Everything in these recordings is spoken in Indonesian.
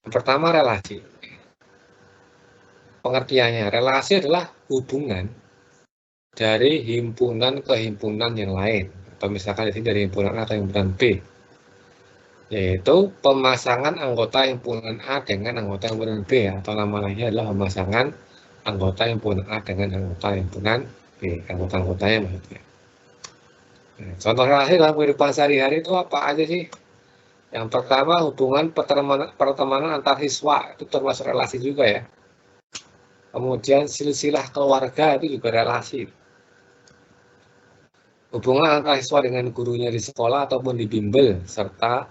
Yang pertama relasi. Pengertiannya, relasi adalah hubungan dari himpunan ke himpunan yang lain. Atau misalkan di sini dari himpunan A ke himpunan B. Yaitu pemasangan anggota himpunan A dengan anggota himpunan B. Atau nama lainnya adalah pemasangan anggota himpunan A dengan anggota himpunan B. Anggota-anggotanya maksudnya. Nah, contoh relasi dalam kehidupan sehari-hari itu apa aja sih? Yang pertama, hubungan pertemanan antar siswa. Itu termasuk relasi juga ya. Kemudian silsilah keluarga itu juga relasi. Hubungan antara siswa dengan gurunya di sekolah ataupun di bimbel, serta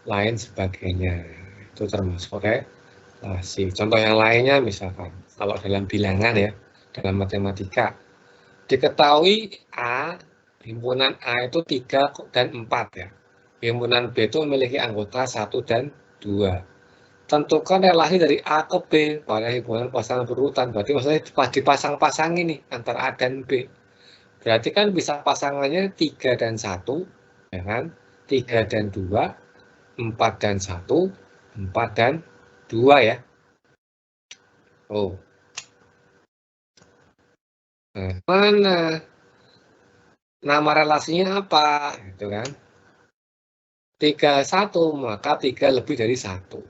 lain sebagainya. Itu termasuk relasi. Contoh yang lainnya misalkan, kalau dalam bilangan ya, dalam matematika, diketahui A, himpunan A itu 3 dan 4 ya. Himpunan B itu memiliki anggota 1 dan 2. Tentukan relasi dari A ke B pada himpunan pasangan berurutan. Berarti maksudnya dipasang-pasang ini antara A dan B. Berarti kan bisa pasangannya 3 dan 1, ya kan? 3 dan 2, 4 dan 1, 4 dan 2 ya. Oh. Nah, mana nama relasinya apa? Gitu kan. 3 1, maka 3 lebih dari 1.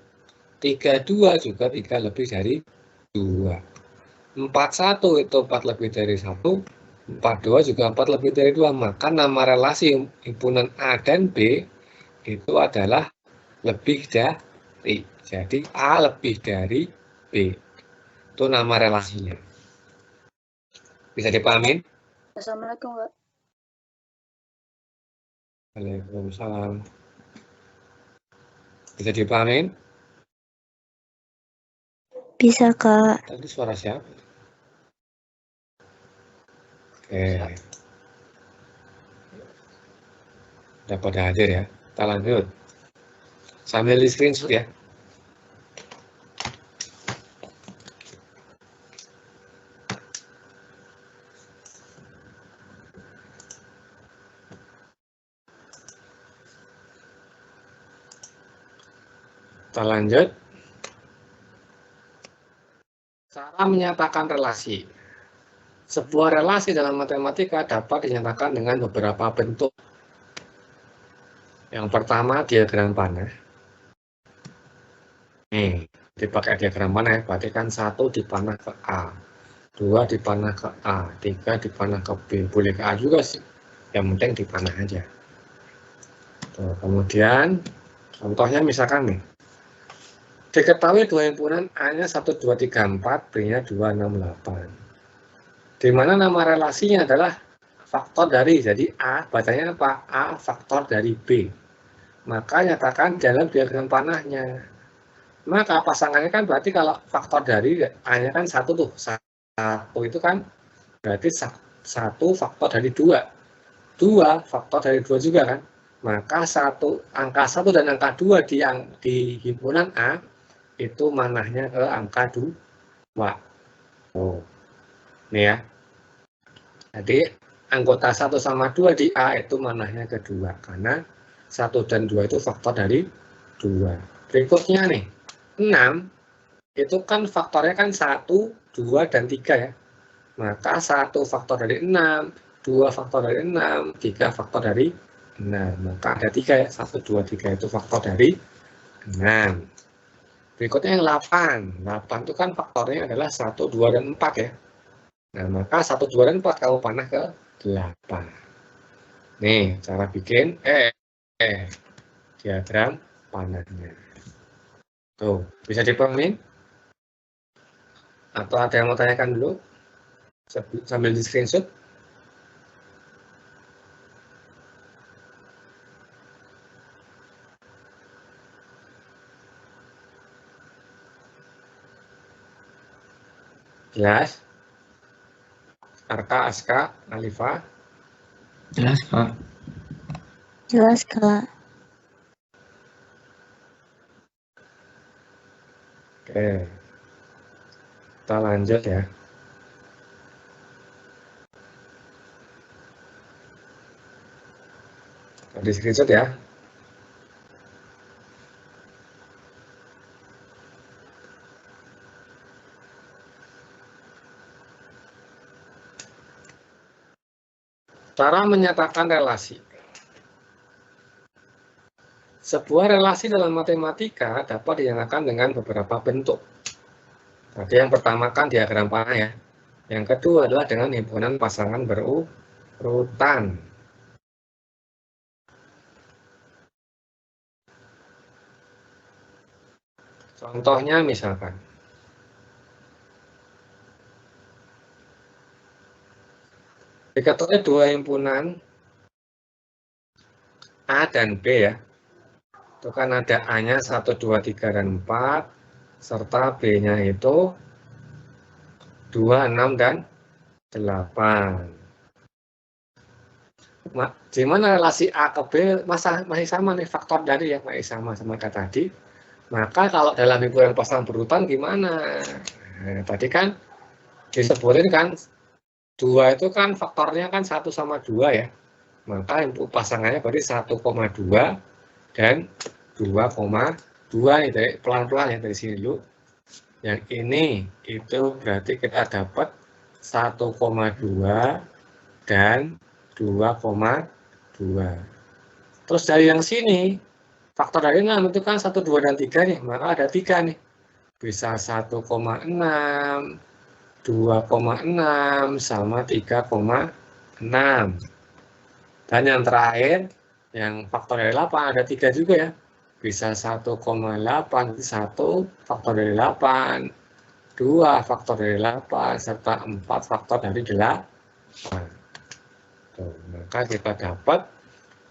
3 2 juga 3 lebih dari 2. 4 1 itu 4 lebih dari 1. 4 2 juga 4 lebih dari 2. Maka nama relasi himpunan A dan B itu adalah lebih dari. Jadi A lebih dari B. Itu nama relasinya. Bisa dipahamin? Assalamualaikum, Kak. Waalaikumsalam. Bisa dipahamin? Bisa, Kak. Tadi suara siapa? Oke. Udah pada hadir ya. Kita lanjut. Sambil di screenshot ya. Kita lanjut. Cara menyatakan relasi. Sebuah relasi dalam matematika dapat dinyatakan dengan beberapa bentuk. Yang pertama, diagram panah. Nih, dipakai diagram panah ya. Berarti kan 1 dipanah ke A, 2 dipanah ke A, 3 dipanah ke B. Boleh ke A juga sih. Yang penting dipanah aja. Tuh, kemudian, contohnya misalkan nih. Diketahui dua himpunan A-nya 1, 2, 3, 4, B-nya 2, 6, 8. Di mana nama relasinya adalah faktor dari, jadi A, bacanya apa? A faktor dari B. Maka nyatakan dalam diagram panahnya. Maka pasangannya kan berarti kalau faktor dari A-nya kan 1 tuh. 1 itu kan berarti 1 faktor dari 2. 2 faktor dari 2 juga kan. Maka angka 1 dan angka 2 di himpunan A itu manahnya ke angka 2. Oh. Ini ya. Jadi anggota 1 sama 2 di A itu manahnya ke 2. Karena 1 dan 2 itu faktor dari 2. Berikutnya nih, 6 itu kan faktornya kan 1, 2, dan 3 ya. Maka 1 faktor dari 6, 2 faktor dari 6, 3 faktor dari 6. Maka ada 3 ya, 1, 2, 3 itu faktor dari 6. Berikutnya yang 8. 8 itu kan faktornya adalah 1, 2, dan 4 ya. Nah, maka 1, 2, dan 4 kamu panah ke 8. Nih, cara bikin diagram panahnya. Tuh, bisa dipahami? Atau ada yang mau tanyakan dulu? Sambil di screenshot. Jelas? Arka, Aska, Alifa? Jelas, Kak. Jelas, Kak. Oke. Kita lanjut ya. Di screenshot ya. Cara menyatakan relasi. Sebuah relasi dalam matematika dapat dinyatakan dengan beberapa bentuk. Tadi yang pertama kan diagram panah ya. Yang kedua adalah dengan himpunan pasangan berurutan. Contohnya misalkan, diketahui dua himpunan A dan B ya. Itu kan ada A-nya 1, 2, 3, dan 4, serta B-nya itu 2, 6, dan 8. Di mana relasi A ke B masih sama nih, faktor dari yang masih sama kayak tadi. Maka kalau dalam himpunan pasangan berurutan gimana? Nah, tadi kan disebutin kan 2 itu kan faktornya kan 1 sama 2 ya. Maka pasangannya berarti 1,2 dan 2,2 nih, pelan-pelan ya dari sini dulu. Yang ini itu berarti kita dapat 1,2 dan 2,2. Terus dari yang sini, faktor dari 6 itu kan 1, 2, dan 3 nih, maka ada 3 nih. Bisa 1,6, 2,6, sama 3,6. Dan yang terakhir, yang faktor dari 8 ada 3 juga ya. Bisa 1,8, itu 1 faktor dari 8, 2 faktor dari 8, serta 4 faktor dari 8. Tuh, maka kita dapat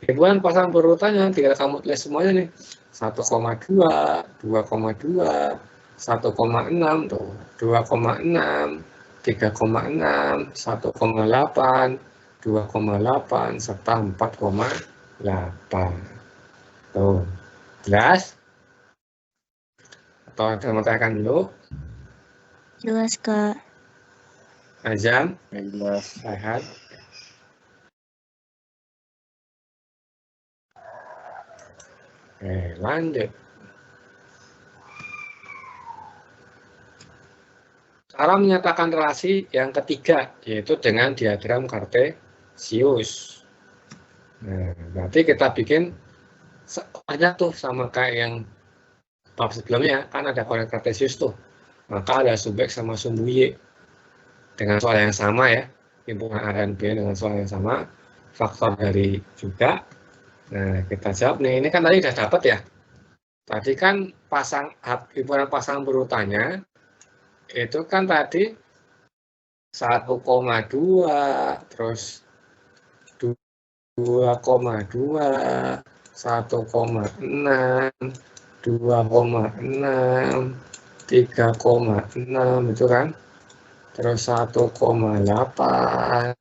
himpunan pasangan berurutannya, tinggal kamu tulis semuanya nih. 1,2, 2,2, 1,6, tuh, 2,6, 3,6, 1,8, 2,8, serta 4,8. Tuh, jelas? Atau ada yang mau tanyakan dulu? Jelas, Kak. Azam? Jelas. Sehat? Lanjut. Cara menyatakan relasi yang ketiga, yaitu dengan diagram kartesius. Nah, berarti kita bikin banyak tuh sama kayak yang bab sebelumnya, kan ada koordinat kartesius tuh. Maka ada sub X sama sumbu Y. Dengan soal yang sama ya, himpunan A dan B dengan soal yang sama, faktor dari juga. Nah, kita jawab nih, ini kan tadi udah dapat ya. Tadi kan himpunan pasangan berurutannya, itu kan tadi 1,2, terus 2,2, 1,6, 2,6, 3,6 itu kan. Terus 1,8,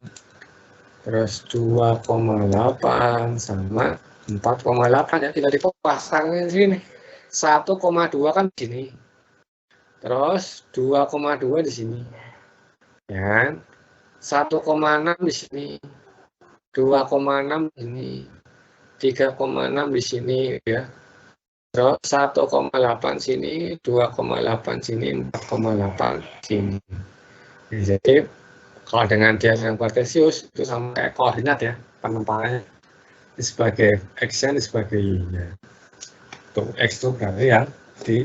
terus 2,8 sama 4,8 ya, tinggal dipasangin sini. 1,2 kan di sini. Terus 2,2 di sini. Ya. 1,6 di sini. 2,6 di sini. 3,6 di sini ya. Terus 1,8 sini, 2,8 sini, 4,8 sini. Jadi kalau dengan diagram kartesius itu sama kayak koordinat ya, penempangannya. Ini sebagai X-nya, ini sebagai Y-nya. Untuk X itu berarti yang di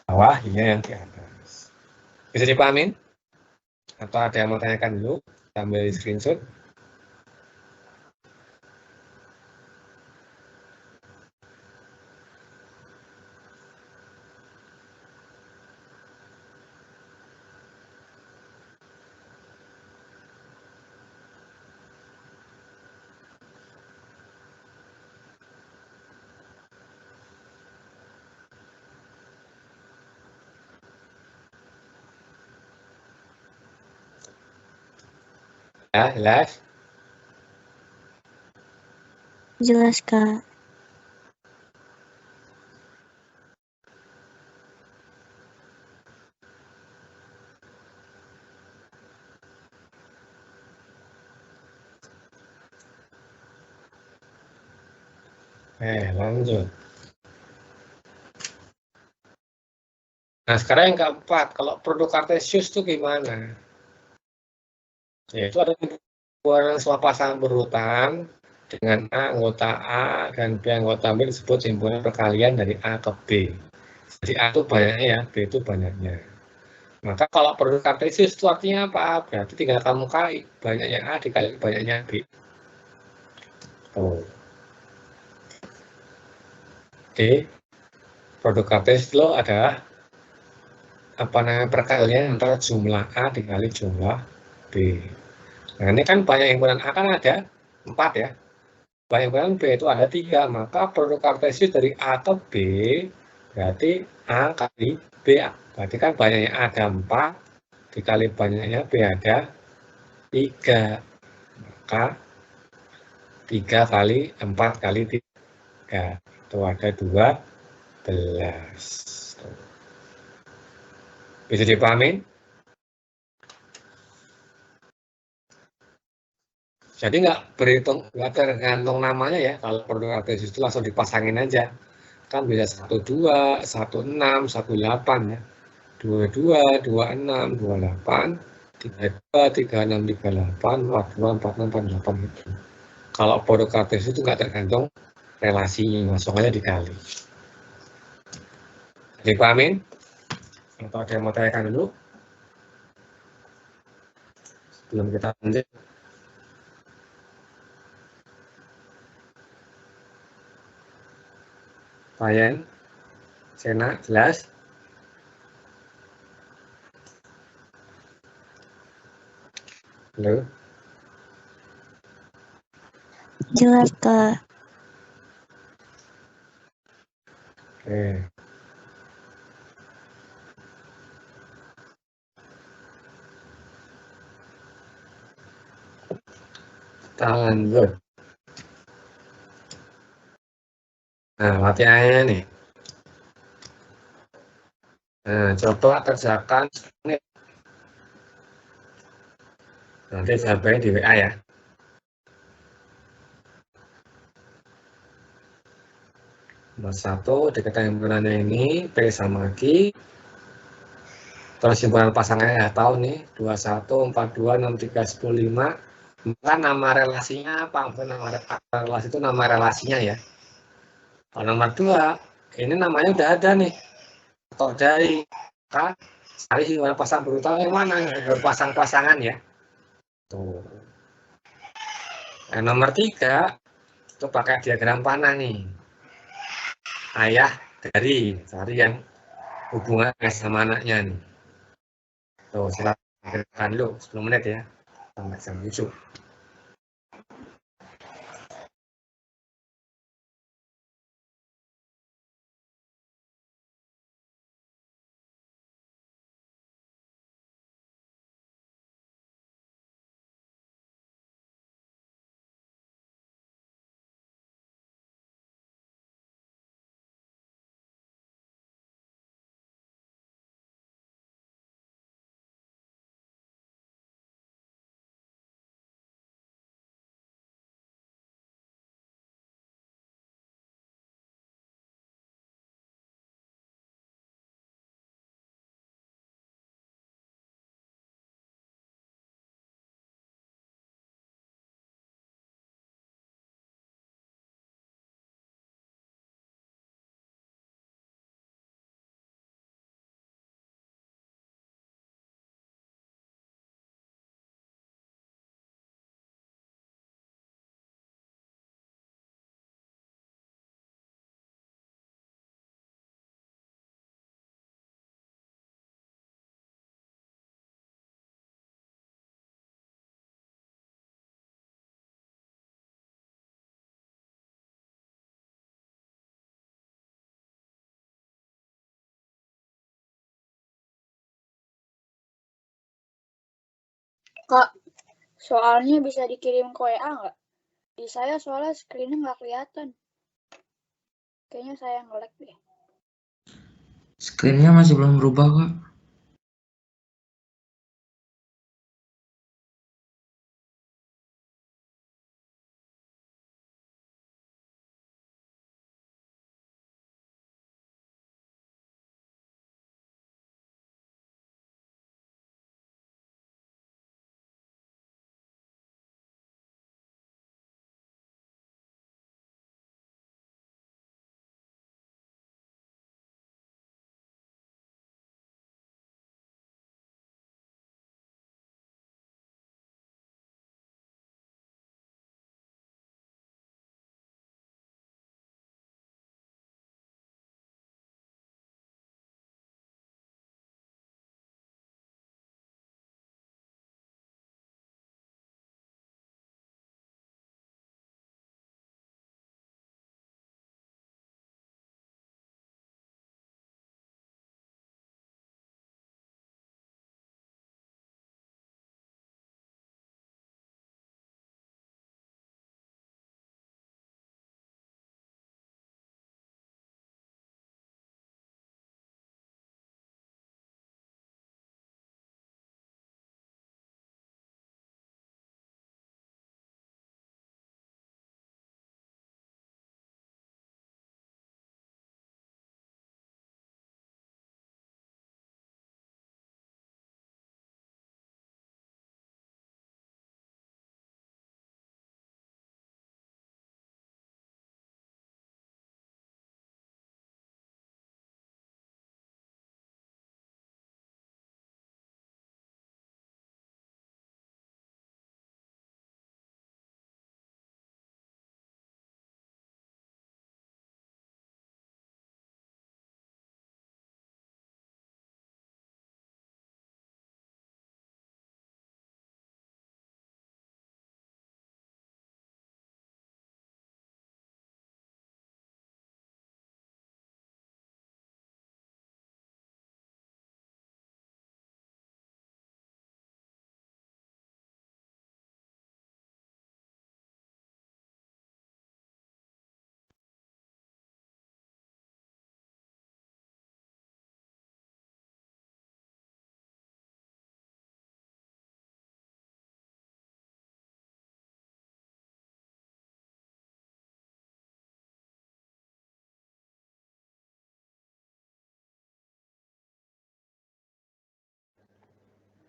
bawah, Y-nya yang di atas. Bisa dipahamin? Atau ada yang mau tanyakan dulu? Sambil screenshot. Ya, jelas? Jelas, Kak. Lanjut. Nah, sekarang yang keempat, kalau produk kartesius itu gimana? Yaitu ada himpunan semua pasangan berurutan dengan A anggota A dan B anggota B disebut himpunan perkalian dari A ke B. Jadi A itu banyaknya ya, B itu banyaknya. Maka kalau produk kartesius itu artinya apa? Berarti tinggal kamu kali banyaknya A dikali banyaknya B. Oh. Oke. Produk kartesius lo adalah apa namanya perkalian antara jumlah A dikali jumlah B. Nah ini kan banyak himpunan A kan ada 4 ya. Banyak himpunan B itu ada 3. Maka produk kartesius dari A ke B berarti A kali B. Berarti kan banyaknya A ada 4 dikali banyaknya B ada 3. Maka 3 kali 4 kali 3 itu ada 12. Bisa dipahami? Jadi nggak berhitung, nggak tergantung namanya ya. Kalau produk kartesius itu langsung dipasangin aja. Kan bisa 12, 16, 18 ya. 22, 26, 28, 32, 36, 38, 42, 46, 48 gitu. Kalau produk kartesius itu nggak tergantung relasinya, langsung aja dikali. Dipahamin? Atau ada yang mau tanyakan dulu? Sebelum kita lanjut. Payen, Sena, jelas? Halo? Jelas, Kak. Oke. Kita lanjut. Nah, latihannya nih. Nah, coba kerjakan ini. Nanti jawabannya di WA ya. Nomor 1, diketahui himpunannya ini P sama Q. Terus himpunan pasangannya ya tahu nih 21, 42, 63, 10, 5. Maka nama relasinya apa? Nama relasi itu nama relasinya ya. Kalau nomor 2, ini namanya udah ada nih. Atau dari maka cari himpunan pasang berurutan yang mana? Berpasang-pasangan ya. Tuh. Nah, nomor 3 itu pakai diagram panah nih. Ayah dari cari yang hubungan sama anaknya nih. Tuh, silakan dulu 10 menit ya. Sampai jam 7. Kak, soalnya bisa dikirim ke WA nggak? Di saya soalnya screen-nya nggak kelihatan. Kayaknya saya nge-lag deh. Screen-nya masih belum berubah kok.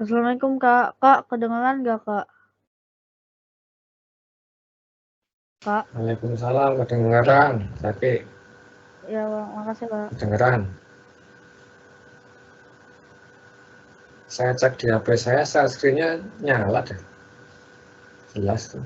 Assalamualaikum Kak. Kak, kedengeran nggak Kak? Kak? Waalaikumsalam, kedengeran. Tapi Ya, makasih Kak. kedengeran. Saya cek di HP saya screen-nya nyala deh. Jelas tuh.